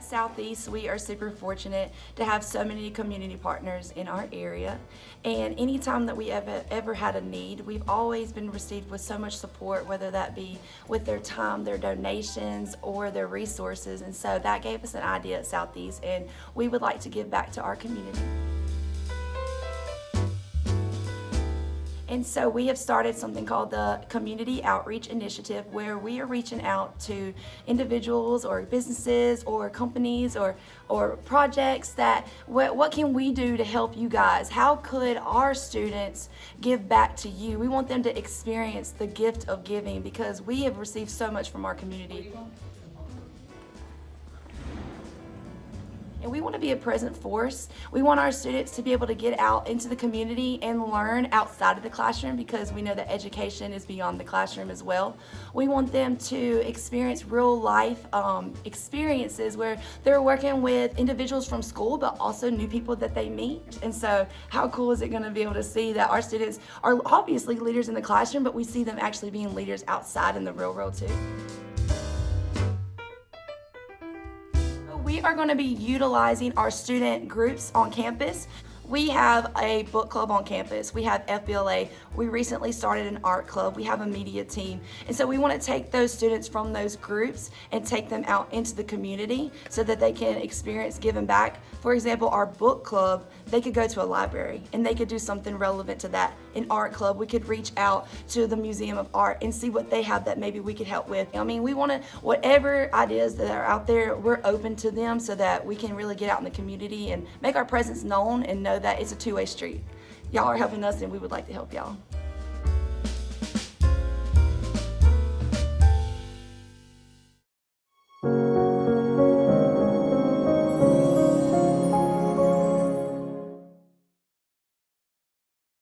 Southeast, we are super fortunate to have so many community partners in our area, and anytime that we ever had a need, we've always been received with so much support, whether that be with their time, their donations, or their resources. And so that gave us an idea at Southeast, and we would like to give back to our community. And so we have started something called the Community Outreach Initiative, where we are reaching out to individuals or businesses or companies or projects that what can we do to help you guys? How could our students give back to you? We want them to experience the gift of giving because we have received so much from our community. And we want to be a present force. We want our students to be able to get out into the community and learn outside of the classroom because we know that education is beyond the classroom as well. We want them to experience real life experiences where they're working with individuals from school but also new people that they meet. And so how cool is it going to be able to see that our students are obviously leaders in the classroom, but we see them actually being leaders outside in the real world too. We are going to be utilizing our student groups on campus. We have a book club on campus. We have FBLA. We recently started an art club. We have a media team. And so we want to take those students from those groups and take them out into the community so that they can experience giving back. For example, our book club, they could go to a library and they could do something relevant to that. In art club, we could reach out to the Museum of Art and see what they have that maybe we could help with. I mean, we want to, whatever ideas that are out there, we're open to them so that we can really get out in the community and make our presence known and know that it's a two-way street. Y'all are helping us and we would like to help y'all.